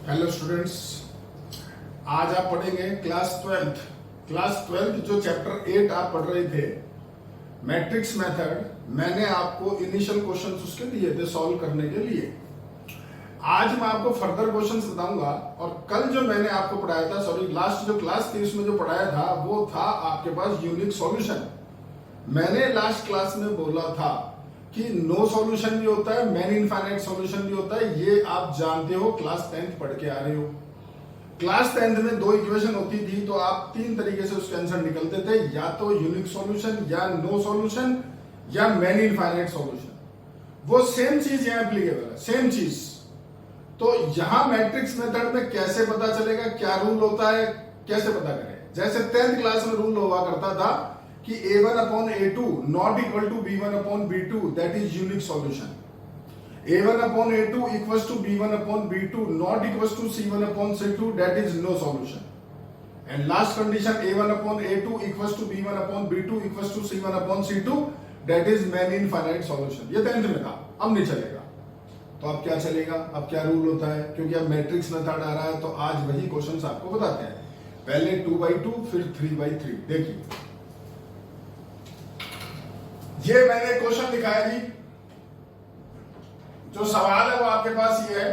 Hello students, आज आप पढ़ेंगे क्लास ट्वेल्थ जो चैप्टर 8 आप पढ़ रहे थे, मैट्रिक्स मेथड। मैंने आपको इनिशियल क्वेश्चंस उसके दिए थे सॉल्व करने के लिए। आज मैं आपको फर्दर क्वेश्चंस बताऊंगा। और कल जो मैंने आपको पढ़ाया था, लास्ट जो क्लास थी उसमें जो पढ़ाया था वो था आपके पास यूनिक सॉल्यूशन। मैंने लास्ट क्लास में बोला था कि नो सॉल्यूशन भी होता है, मैन इनफाइनाइट सॉल्यूशन भी होता है। ये आप जानते हो, क्लास 10th पढ़ के आ रहे हो। क्लास 10th में दो इक्वेशन होती थी, तो आप तीन तरीके से उसके आंसर निकलते थे, या तो यूनिक सॉल्यूशन, या नो सॉल्यूशन, या मैन इनफाइनाइट सॉल्यूशन। वो सेम चीज यहाँ एप्लीकेबल है, सेम चीज। तो यहां मैट्रिक्स मेथड में कैसे पता चलेगा, क्या रूल होता है, कैसे पता करें। जैसे 10th क्लास में रूल हुआ करता था कि a1 upon a2 not equal to b1 upon b2, that is unique solution. a1 upon a2 equals to b1 upon b2 not equals to c1 upon c2, that is no solution. And last condition, a1 upon a2 equals to b1 upon b2 equals to c1 upon c2, that is many infinite solution. ये 10th में था, अब नहीं चलेगा। तो अब क्या चलेगा, अब क्या रूल होता है, क्योंकि अब मैट्रिक्स मेथड आ रहा है। तो आज वही क्वेश्चंस आपको बताते हैं। पहले 2/2 फिर 3/3। देखिए, ये मैंने क्वेश्चन लिखा है जी। जो सवाल है वो आपके पास ये है,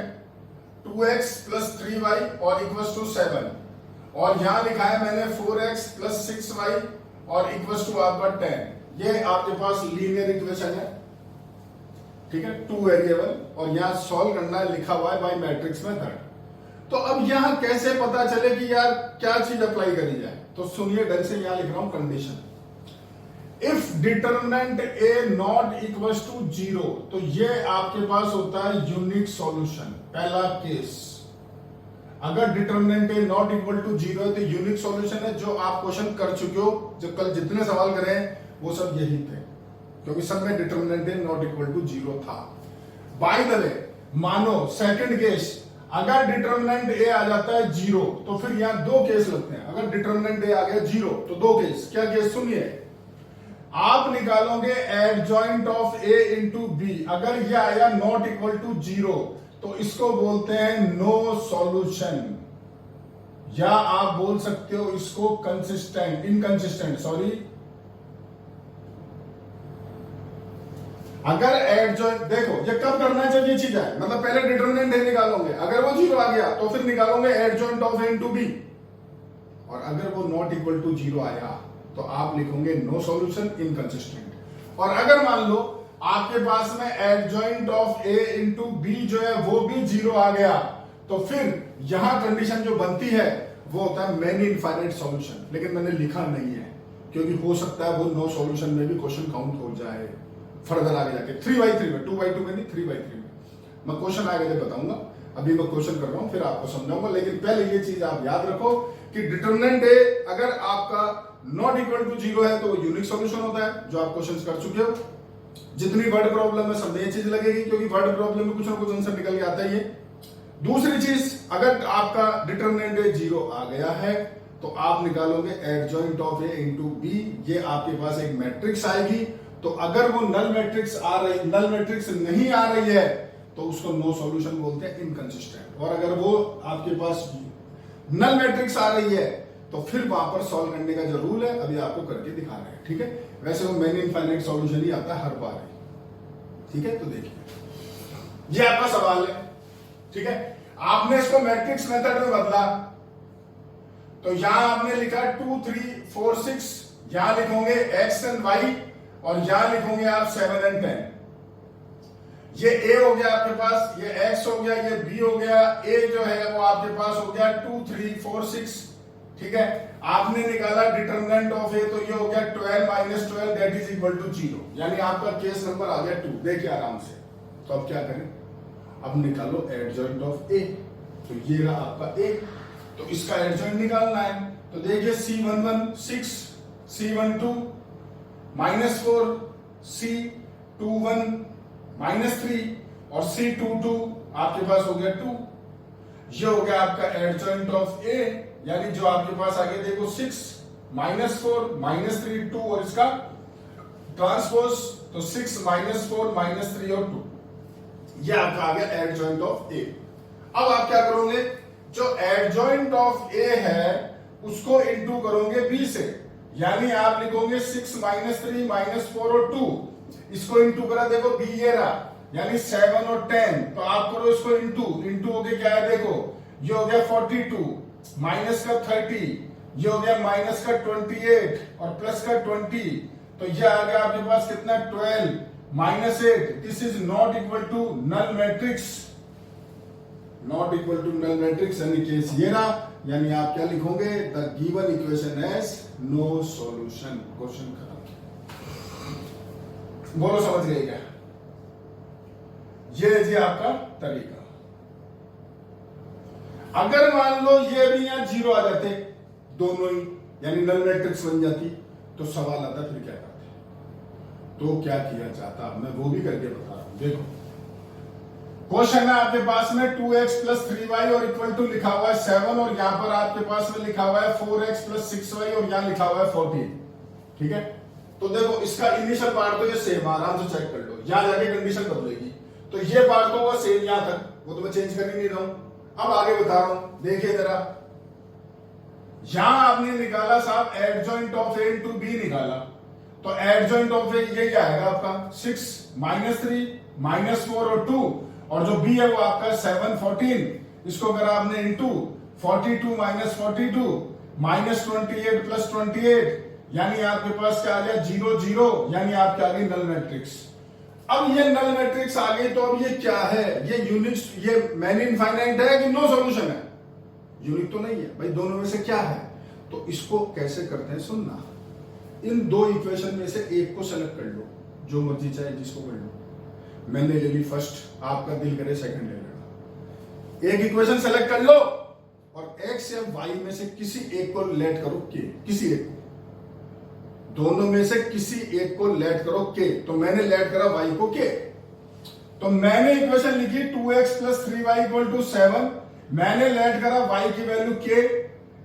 2x plus 3y और इक्वल्स टू 7। और यहां लिखा है मैंने 4x plus 6y और इक्वल्स टू आपका 10। ये आपके पास लीनियर इक्वेशन है, ठीक है, 2 वेरिएबल। और यहां सॉल्व करना है, लिखा हुआ है बाय मैट्रिक्स मेथड। तो अब यहां कैसे पता चले कि यार क्या चीज अप्लाई करी जाए, तो सुनिए ढंग से। यहां लिख रहा हूं condition, if determinant A not equals to 0, तो ये आपके पास होता है यूनिक सॉल्यूशन। पहला केस, अगर determinant A not equal to 0 है तो यूनिक सॉल्यूशन है। जो आप क्वेश्चन कर चुके हो, जो कल जितने सवाल करे वो सब यही थे, क्योंकि सब में determinant A not equal to 0 था। बाय द वे, मानो सेकंड केस, अगर डिटर्मिनेंट ए आ जाता है 0, तो फिर यहां दो केस लगते हैं। अगर डिटर्मिनेंट ए आ गया 0 तो दो केस। क्या केस, सुनिए। आप निकालोगे adjoint of A into B. अगर ये आया नॉट इक्वल टू 0, तो इसको बोलते हैं नो सॉल्यूशन, या आप बोल सकते हो इसको कंसिस्टेंट, इनकंसिस्टेंट, सॉरी। अगर एडजॉइंट, देखो ये कब करना है जब ये चीज है, मतलब पहले डिटर्मिनेंट ए निकालोगे, अगर वो 0 आ गया तो फिर निकालोगे adjoint of A into B. और अगर वो नॉट इक्वल टू 0 आया तो आप लिखोगे नो सॉल्यूशन, इनकंसिस्टेंट। और अगर मान लो आपके पास में adjoint of A into B जो है वो भी 0 आ गया, तो फिर यहां कंडीशन जो बनती है वो होता है मैनी इनफाइनाइट सॉल्यूशन। लेकिन मैंने लिखा नहीं है, क्योंकि हो सकता है वो नो सॉल्यूशन में भी क्वेश्चन काउंट हो जाए फर्दर आगे जाके। 3/3 में, 2/2 में नहीं, 3/3 में मैं क्वेश्चन आगे जब बताऊंगा। अभी मैं क्वेश्चन कर रहा हूं, फिर आपको समझाऊंगा। लेकिन पहले ये चीज आप याद रखो कि डिटर्मिनेंट ए अगर आपका नॉट इक्वल टू 0 है तो वो यूनिक सॉल्यूशन होता है, जो आप क्वेश्चंस कर चुके हो। जितनी वर्ड प्रॉब्लम है सब में ये चीज लगेगी, क्योंकि वर्ड प्रॉब्लम में कुछ ना कुछ आंसर निकल के आता ही है। दूसरी चीज, अगर आपका डिटर्मिनेंट ए 0 आ गया है तो आप निकालोगे adjoint of A into B. ये आपके पास एक मैट्रिक्स आएगी। तो अगर वो नल मैट्रिक्स आ रही, नल मैट्रिक्स नहीं आ रही है, तो उसको नो सॉल्यूशन बोलते हैं, इनकंसिस्टेंट। और अगर वो आपके पास नल मैट्रिक्स आ रही है तो फिर वहां पर सॉल्व करने का जो रूल है अभी आपको करके दिखा रहे हैं, ठीक है। वैसे वो मैनी इनफाइनाइट सॉल्यूशन ही आता है हर बार, ठीक है। तो देखिए, ये आपका सवाल है, ठीक है। आपने इसको मैट्रिक्स मेथड में बदला, तो यहां आपने लिखा 2 3 4 6, यहां लिखोगे एक्स एंड वाई, और यहां लिखोगे आप 7 एंड 10। ये ए हो गया आपके पास, ये एक्स हो गया, ये बी हो गया। ए जो है वो आपके पास हो गया 2 3 4 6, ठीक है। आपने निकाला डिटर्मिनेंट ऑफ ए, तो ये हो गया 12 - 12, दैट इज इक्वल टू 0। यानी आपका केस नंबर आ गया 2। देखिए आराम से। तो अब क्या करें, अब निकालो एडजॉइंट ऑफ ए। तो ये रहा आपका ए, तो इसका एडजॉइंट निकालना है। तो देखिए C11 6, C12 -4, C21 -3 और C22 आपके पास हो गया 2। ये हो गया आपका एडजॉइंट ऑफ ए, यानी जो आपके पास आगे देखो 6 -4 -3 2, और इसका ट्रांसपोज, तो 6 -4 -3 और 2। ये आपका आ गया एडजॉइंट ऑफ ए। अब आप क्या करोगे, जो एडजॉइंट ऑफ ए है उसको इंटू करोगे बी से, यानी आप लिखोगे 6 - 3 - 4 और 2, इसको इंटू करा, देखो बी ये रहा, यानी 7 और 10, तो आप करो इसको इंटू हो गया क्या है, देखो ये हो गया 42 माइनस का 30, ये हो गया माइनस का 28 और प्लस का 20, तो ये आ गया आपके पास कितना 12 -8। This is not equal to null matrix, not equal to null matrix, यानी केस ये रहा, यानी आप क्या लिखोगे, the given equation has no solution. Question खत्म। बोलो समझ गए क्या? ये जी आपका तरीका। अगर मान लो ये भी यहां जीरो आ जाते दोनों ही, यानी नल मैट्रिक्स बन जाती, तो सवाल आता फिर क्या करते, तो क्या किया जाता, मैं वो भी करके बता रहा हूं। देखो क्वेश्चन है आपके पास में 2x + 3y और इक्वल टू लिखा हुआ है 7, और यहां पर आपके पास में लिखा हुआ है 4x + 6y और यहां लिखा हुआ है 14। ठीक है, तो देखो इसका इनिशियल पार्ट तो ये सेम, आराम से चेक कर लो, यहां जाके कंडीशन बदलेगी, तो ये पार्ट तो वो सेम यहां तक, वो तो मैं चेंज कर ही नहीं रहा हूं। अब आगे बता रहा हूं, देखिए जरा, यहां आपने निकाला साहब adjoint of A into B निकाला, तो एडजॉइंट ऑफ ए यही आएगा आपका 6 - 3 - 4 और 2, और जो बी है वो आपका 7 14, इसको अगर आपने इंटू 42 - 42 -28 + 28, यानी आपके पास क्या आ गया 0 0, यानी आपके आ गई नल मैट्रिक्स। अब ये नल मैट्रिक्स आ गई, तो अब ये क्या है, ये यूनिक, ये मैनी इनफाइनाइट है कि नो सॉल्यूशन है? यूनिक तो नहीं है भाई, दोनों में से क्या है, तो इसको कैसे करते हैं सुनना। इन दो इक्वेशन में से एक को सेलेक्ट कर लो, जो मर्जी चाहे जिसको कर लो। मैंने ले ली फर्स्ट, आपका दिल करे सेकंड ले लेना। एक इक्वेशन सेलेक्ट कर लो और एक्स या वाई में से किसी एक को लेट करो के, किसी एक को, दोनों में से किसी एक को लेट करो के, तो मैंने लेट करा वाई को के, तो मैंने इक्वेशन लिखी 2x + 3y = 7, मैंने लेट करा y की वैल्यू k,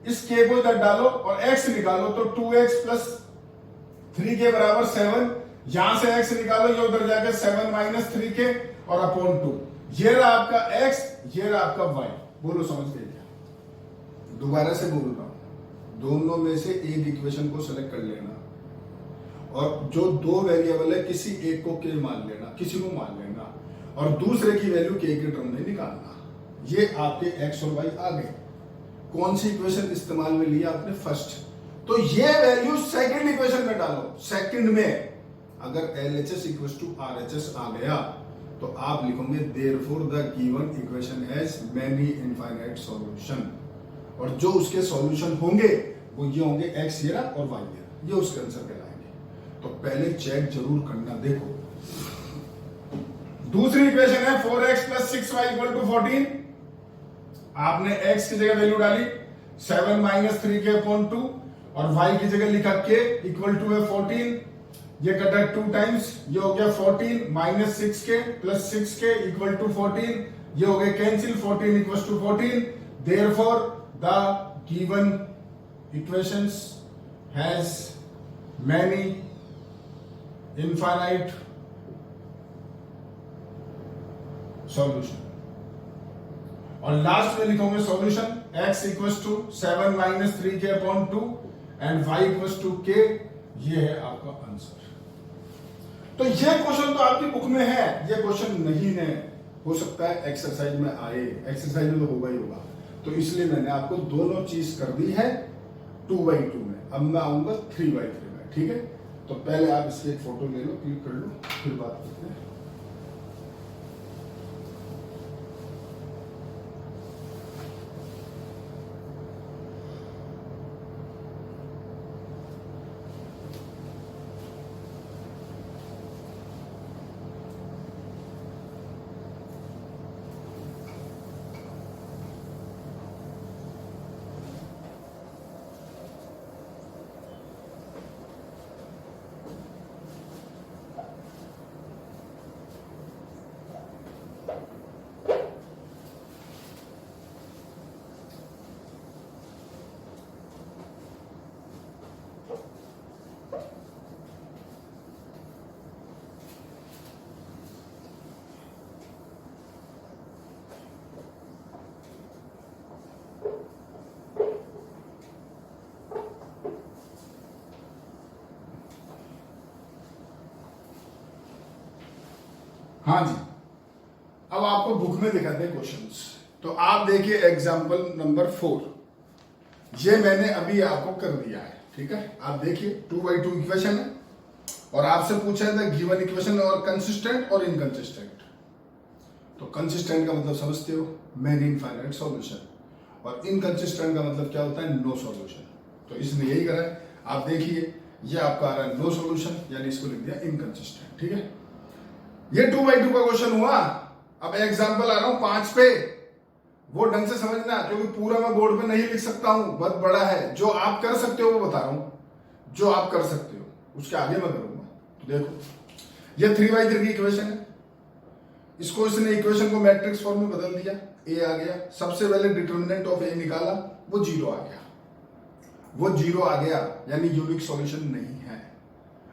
इस k को इधर डालो और x निकालो, तो 2x + 3k = 7, यहां से x निकालो, ये उधर जाके 7 - 3k और अपॉन 2, ये रहा आपका x, ये रहा आपका y। बोलो समझ गए क्या? दोबारा से बोल रहा हूं, दोनों में से एक इक्वेशन को सेलेक्ट कर लेना, और जो दो वेरिएबल है किसी एक को k मान लेना, किसी को मान लेना, और दूसरे की वैल्यू k के टर्म में निकालना। ये आपके x और y आ गए। कौन सी इक्वेशन इस्तेमाल में लिया आपने? फर्स्ट, तो ये वैल्यू सेकंड इक्वेशन में डालो। सेकंड में अगर LHS = RHS आ गया, तो आप लिखोगे therefore the given equation has many infinite solution, और जो उसके सॉल्यूशन होंगे वो ये होंगे x ये और y ये उसके आंसर कहलाएंगे। तो पहले चेक जरूर करना। देखो दूसरी इक्वेशन है 4x + 6y = 14, आपने x की जगह वैल्यू डाली 7 - 3k/2 और y की जगह लिखा k = 14, ये कटा 2 टाइम्स, ये हो गया 14 - 6k + 6k = 14, ये हो गया cancel, 14 = 14, therefore the given equations has many infinite solution. और लास्ट में लिखोगे solution x = 7 - 3k/2 and y = k, ये है आपका आंसर। तो ये क्वेश्चन तो आपकी बुक में है, ये क्वेश्चन नहीं है, हो सकता है एक्सरसाइज में आए, एक्सरसाइज में तो होगा ही होगा, तो इसलिए मैंने आपको दोनों चीज कर दी है 2x2 में। अब मैं आऊंगा 3x3 में, ठीक है? तो पहले आप इसकी एक फोटो ले लो, क्लिक कर लो, फिर बात करते हैं। हाँ जी, अब आपको बुक में दिखाते हैं क्वेश्चंस। तो आप देखिए एग्जांपल नंबर 4, ये मैंने अभी आपको कर दिया है, ठीक है। आप देखिए 2/2 इक्वेशन है और आपसे पूछा था गिवन इक्वेशन और कंसिस्टेंट और इनकंसिस्टेंट। तो कंसिस्टेंट का मतलब समझते हो, मेनी इनफाइनाइट सॉल्यूशन, और इनकंसिस्टेंट का मतलब क्या होता है, नो सॉल्यूशन। तो इसने यही करा है। आप देखिए ये आपका आ रहा है नो सॉल्यूशन, यानी इसको लिख दिया इनकंसिस्टेंट, ठीक है। ये 2/2 का क्वेश्चन हुआ। अब एग्जांपल आ रहा हूं 5 पे, वो ढंग से समझना, क्योंकि पूरा मैं बोर्ड पे नहीं लिख सकता हूं, बहुत बड़ा है। जो आप कर सकते हो वो बता रहा हूं, जो आप कर सकते हो उसके आगे मैं करूंगा। तो देखो ये 3/3 की इक्वेशन है, इसको इसने इक्वेशन को मैट्रिक्स फॉर्म में बदल दिया, ए आ गया। सबसे पहले डिटर्मिनेंट ऑफ ए निकाला, वो 0 आ गया, वो 0 आ गया, यानी यूनिक सॉल्यूशन नहीं है।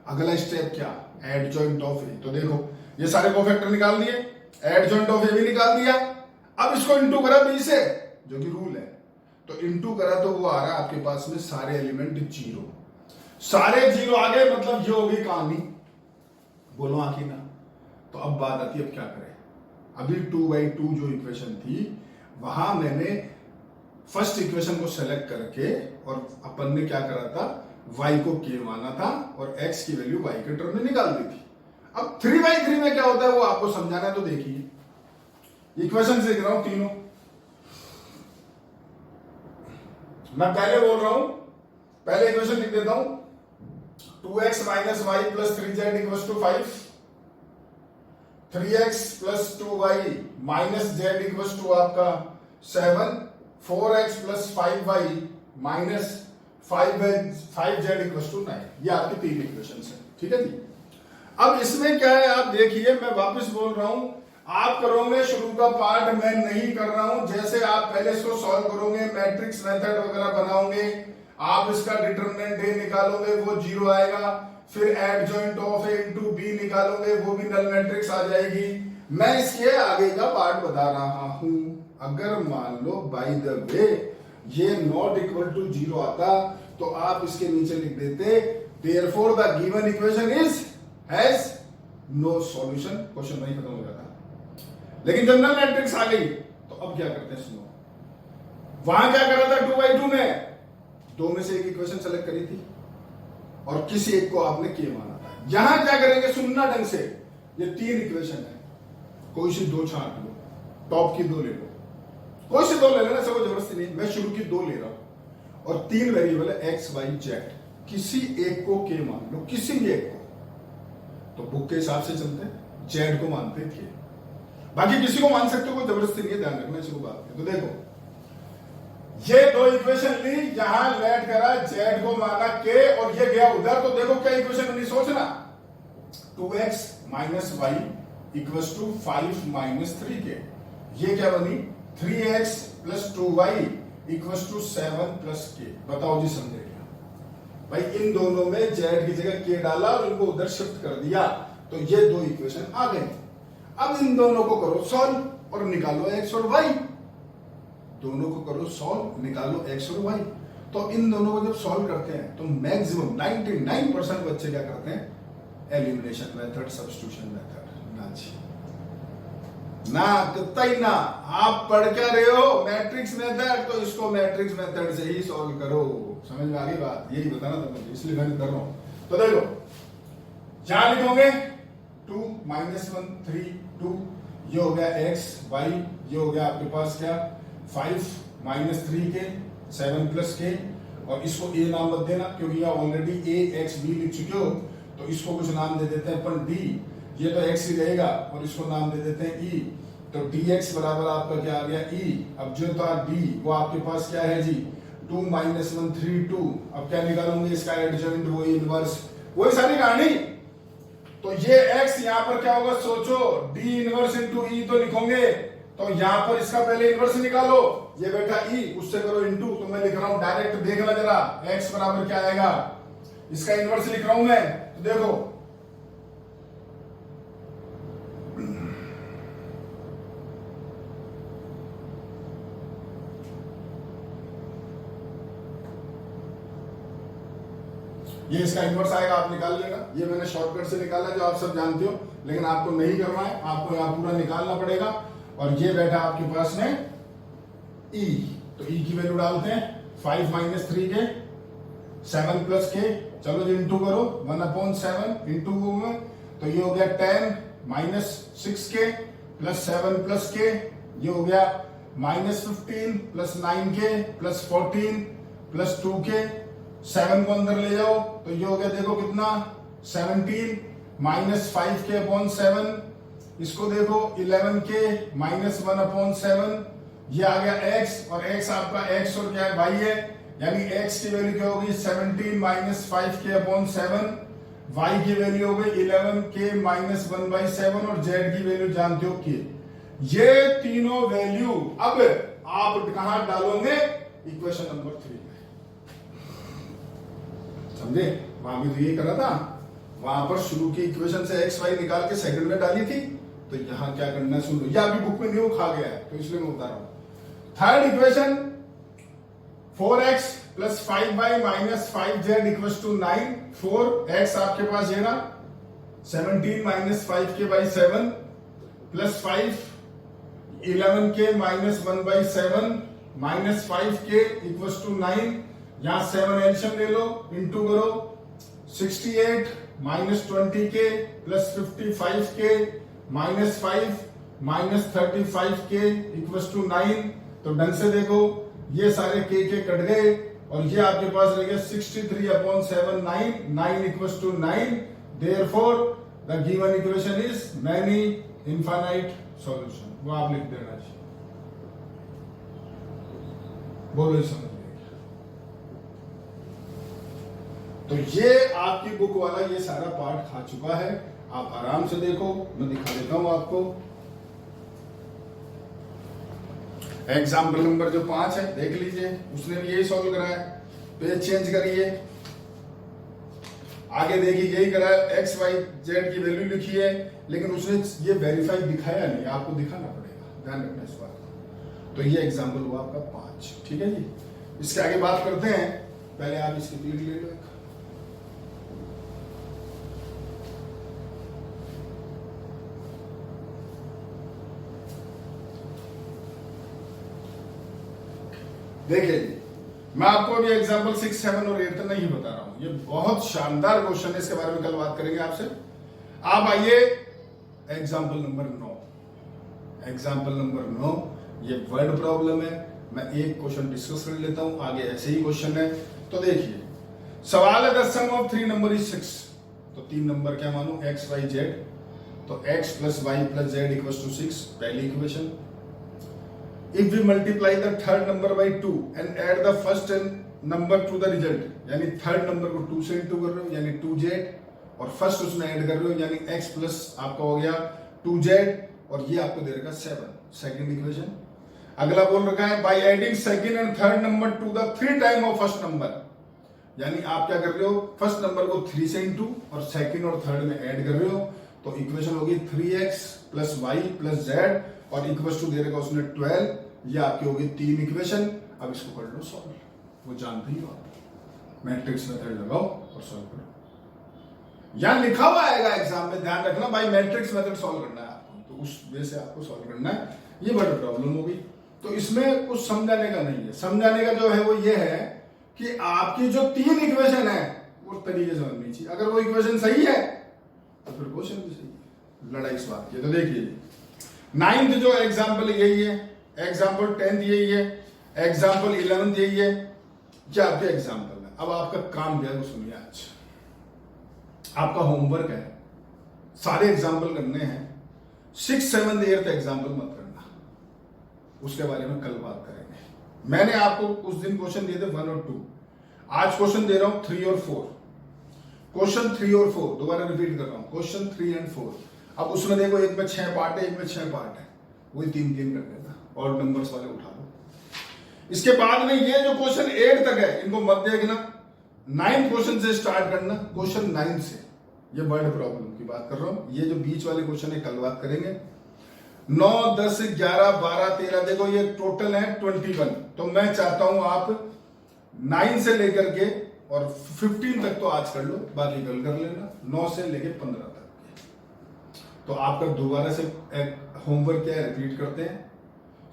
अगला स्टेप क्या, एडजॉइंट ऑफ ए। तो देखो ये सारे कोफैक्टर निकाल दिए, एडजॉइंट ऑफ ए भी निकाल दिया। अब इसको इंटू करा बी से, जो कि रूल है। तो इंटू करा तो वो आ रहा है आपके पास में सारे एलिमेंट 0, सारे 0 आ गए, मतलब ये होगी कहानी। बोलो आखिर ना। तो अब बात आती है अब क्या करें। अभी 2/2 जो इक्वेशन थी, वहां मैंने फर्स्ट इक्वेशन को सेलेक्ट करके और अपन ने क्या करा था, y को k माना था और x की वैल्यू y के टर्म में निकाल दी थी। अब 3/3 में क्या होता है वो आपको समझाना है। तो देखिए इक्वेशन लिख रहा हूं तीनों, मैं पहले बोल रहा हूं, पहले इक्वेशन लिख देता हूं 2x - y + 3z = 5, 3x + 2y - z = आपका 7, 4x + 5y - 5z = 9। ये आपकी तीन इक्वेशन है, ठीक है जी। अब इसमें क्या है आप देखिए, मैं वापस बोल रहा हूं, आप करोगे शुरू का पार्ट, मैं नहीं कर रहा हूं। जैसे आप पहले इसको सॉल्व करोगे, मैट्रिक्स मेथड वगैरह बनाओगे, आप इसका डिटरमिनेंट ए निकालोगे, वो 0 आएगा। फिर adjoint of A into B निकालोगे, वो भी नल मैट्रिक्स आ जाएगी। मैं इसके आगे का पार्ट बता रहा हूं। अगर मान लो बाय द वे ये नॉट इक्वल टू 0 आता, तो आप इसके नीचे लिख देते therefore the given equation is has no solution, question वहीं खत्म हो जाता। लेकिन जब नल मैट्रिक्स आ गई तो अब क्या करते हैं, सुनो। वहां क्या करा था 2/2 में, दो में से एक इक्वेशन सेलेक्ट करी थी और किसी एक को आपने के माना था। यहां क्या करेंगे, सुनना ढंग से, ये 3 इक्वेशन है, कोई से 2 छांट लो, टॉप की 2 ले लो, कोई से 2 ले लेना, सब जबरदस्ती नहीं। मैं शुरू की 2 ले रहा हूं और 3 वेरिएबल है x y z, किसी एक को के मान लो, किसी भी एक को। तो बुक के हिसाब से चलते हैं, जेड को मानते थे, बाकी किसी को मान सकते हो, कोई जबरदस्ती नहीं है, ध्यान रखना शुरू बात है। तो देखो ये 2 इक्वेशन ली, यहां लेट करा, जेड को माना के और ये गया उधर। तो देखो क्या इक्वेशन बनी, सोचना, 2x - y = 5 - 3k। ये क्या बनी, 3x + 2y = 7 + k। बताओ जी, समझे क्या भाई। इन दोनों में जेड की जगह के डाला और इनको उधर शिफ्ट कर दिया, तो ये 2 इक्वेशन आ गए। अब इन दोनों को करो सॉल्व और निकालो x और y, दोनों को करो सॉल्व, निकालो x और y। तो इन दोनों को जब सॉल्व करते हैं तो मैक्सिमम 99% बच्चे क्या करते हैं, एलिमिनेशन मेथड, सब्स्टिट्यूशन मेथड। ना जी ना, कतई ना। आप पढ़ क्या रहे हो, मैट्रिक्स मेथड, तो इसको मैट्रिक्स मेथड से ही सॉल्व करो। समझ में आ गई बात, यही बताना था मुझे, इसलिए मैंने कर रहा हूं। तो देखो यहां लिखोगे 2 - 1 3 2, ये हो गया x y, ये हो गया आपके पास क्या 5 - 3k 7 + k, और इसको a नाम मत देना क्योंकि यहाँ ऑलरेडी a x b लिख चुके हो, तो इसको कुछ नाम दे देते हैं अपन d। ये तो x ही रहेगा और इसको नाम दे देते हैं e। तो dx बराबर आपका क्या आ गया e। अब जो था d वो आपके पास क्या है जी, 2 - 1 3 2। अब क्या निकालोगे, इसका एडजॉइंट, वही इनवर्स, वही सारी कहानी। तो ये x यहां पर क्या होगा, सोचो, d इनवर्स इंटू e तो लिखोगे, तो यहां पर इसका पहले इनवर्स निकालो, ये बैठा e, उससे करो इंटू। तो मैं लिख रहा हूं डायरेक्ट, देखना जरा x बराबर क्या आएगा, इसका इनवर्स लिख रहा हूं मैं। तो देखो ये इसका इनवर्स आएगा, आप निकाल लेगा। ये मैंने शॉर्टकट से निकाला जो आप सब जानते हो, लेकिन आपको नहीं करना है, आपको यहाँ पूरा निकालना पड़ेगा। और ये बैठा आपके पास में e, तो e की वैल्यू डालते हैं 5 माइनस 3 के 7 प्लस के, चलो जी इंटू करो 1/7 इंटू में, तो ये हो गया 10 माइनस 6 के प्लस 7 प्लस के, ये हो गया माइनस 15 प्लस 9 के प्लस 14 प्लस 2 के, 7 को अंदर ले जाओ तो ये हो गया देखो कितना 17 माइनस 5 के अपॉन 7, इसको देखो 11 के माइनस 1/7, ये आ गया x, और x आपका x और क्या है y है, यानी x की वैल्यू क्या होगी 17 माइनस 5 के अपॉन 7, y की वैल्यू हो गई 11 के माइनस 1/7 और z की वैल्यू जानते हो के। ये तीनों वैल्यू अब आप कहां डालोगे, इक्वेशन नंबर 3 में, समझे? वहां भी तो ये करा था, वहां पर शुरू की इक्वेशन से एक्स वाई निकाल के सेकंड में डाली थी, तो यहां क्या करना है सुन लो, या अभी बुक में नहीं वो खा गया है तो इसलिए मैं बता रहा हूं। Third equation 4x plus 5y minus 5z equal to 9, 4x आपके पास ये ना 17 माइनस 5 के बाई 7 प्लस 5 11 के माइनस 1/7 माइनस 5 के इक्वल टू 9, यहां 7 एलशियम ले लो, इंटू करो 68 माइनस 20 के प्लस 55 के माइनस 5 माइनस 35 के इक्वल टू 9, तो ढंग से देखो ये सारे के कट गए और ये आपके पास रह गया 63/7 9 equal to 9, therefore the given equation is many infinite solution. वो आप लिख देना चाहिए, बोलो ही समझ लिया। तो ये आपकी बुक वाला ये सारा पार्ट खा चुका है, आप आराम से देखो, मैं दिखा देता हूं आपको। एग्जाम्पल नंबर जो 5 है देख लीजिए, उसने भी यही सॉल्व कराया, पेज चेंज करिए, आगे देखिए यही कराया, एक्स वाई जेड की वैल्यू लिखी है, लेकिन उसने ये वेरीफाई दिखाया नहीं, आपको दिखाना पड़ेगा, ध्यान रखना इस बात का। तो ये एग्जाम्पल हुआ आपका 5, ठीक है जी। इसके आगे बात करते हैं, पहले आप इसकी प्लीट ले लो एक। देखिए जी, मैं आपको अभी एग्जाम्पल 6, 7 और 8 नहीं बता रहा हूं, ये बहुत शानदार क्वेश्चन है, इसके बारे में कल बात करेंगे आपसे। आप आइए एग्जाम्पल नंबर 9। एग्जाम्पल नंबर 9 ये वर्ड प्रॉब्लम है, मैं एक क्वेश्चन डिस्कस कर लेता हूं, आगे ऐसे ही क्वेश्चन है। तो देखिए सवाल है the sum of 3 number is 6, तो 3 नंबर क्या मानो x y z, तो x plus y plus z equal to 6, पहली equation. If we multiply the third number by 2 and add the first number to the result, यानी third number को 2 से into कर रहे हो यानी 2z, और फर्स्ट उसमें ऐड कर रहे हो यानी x प्लस आपका हो गया 2z, और ये आपको दे रखा 7, सेकंड इक्वेशन। अगला बोल रखा है by adding second and third number two the 3 time of first number, यानी आप क्या कर रहे हो, फर्स्ट नंबर को 3 से इंटू और सेकंड और थर्ड में ऐड कर रहे हो, तो इक्वेशन होगी 3x plus y plus z, और इक्वल टू दे रखा उसने 12, ये आपकी होगी 3 इक्वेशन। अब इसको कर लो सॉल्व, वो जानते ही हो आप, मैट्रिक्स मेथड लगाओ और सॉल्व करो। यहां लिखा हुआ आएगा एग्जाम में, ध्यान रखना भाई मैट्रिक्स मेथड सॉल्व करना है आपको, तो उस वे से आपको सॉल्व करना है। ये बड़ी प्रॉब्लम होगी, तो इसमें कुछ समझाने का नहीं है, समझाने का जो है वो ये है कि आपकी जो 3 इक्वेशन है वो तरीके से समझनी चाहिए। अगर वो इक्वेशन सही है तो फिर क्वेश्चन भी सही है, लड़ाई इस बात की। तो देखिए 9th जो एग्जाम्पल यही है, एग्जाम्पल 10th यही है, एग्जाम्पल 11th यही है, क्या आपके एग्जाम्पल है। अब आपका काम क्या है वो सुनिए, आज आपका होमवर्क है, सारे एग्जाम्पल करने हैं, 6, 7, 8 एग्जाम्पल मत करना, उसके बारे में कल बात करेंगे। मैंने आपको उस दिन क्वेश्चन दिए थे 1 और 2, आज क्वेश्चन दे रहा हूं 3 और 4, क्वेश्चन 3 और 4 दोबारा रिपीट कर रहा हूं, क्वेश्चन 3 एंड 4। अब उसमें देखो एक में 6 पार्ट है, एक में 6 पार्ट है, वही 3 कर देना, और नंबर्स वाले उठा लो। इसके बाद में ये जो क्वेश्चन 8 तक है इनको मत देखना, 9th क्वेश्चन से स्टार्ट करना, क्वेश्चन 9 से, ये वर्ड प्रॉब्लम की बात कर रहा हूं। ये जो बीच वाले क्वेश्चन है कल बात करेंगे। 9, 10, 11, 12, 13, देखो ये टोटल है 21। तो मैं चाहता हूं आप 9 से लेकर के और 15 तक तो आज कर लो, बाकी कल कर लेना, 9 से लेके 15 तक। तो आपका दोबारा से होमवर्क क्या है, रिपीट करते हैं,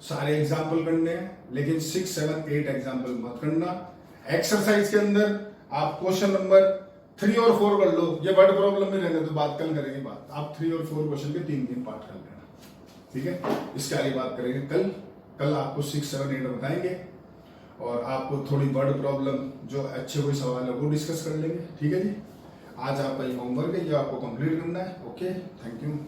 सारे एग्जाम्पल करने हैं, लेकिन 6, 7, 8 एग्जाम्पल मत करना। एक्सरसाइज के अंदर आप क्वेश्चन नंबर 3 और 4 कर लो, ये वर्ड प्रॉब्लम में रहने तो बात कल करेंगे। बात आप 3 और 4 क्वेश्चन के 3 पार्ट कर लेना, ठीक है। इसके आगे बात करेंगे कल आपको 6, 7, 8 बताएंगे, और आपको थोड़ी वर्ड प्रॉब्लम जो अच्छे कोई सवाल है वो डिस्कस कर लेंगे, ठीक है जी। आज आपका ये होमवर्क है, ये आपको कंप्लीट करना है। Okay, thank you.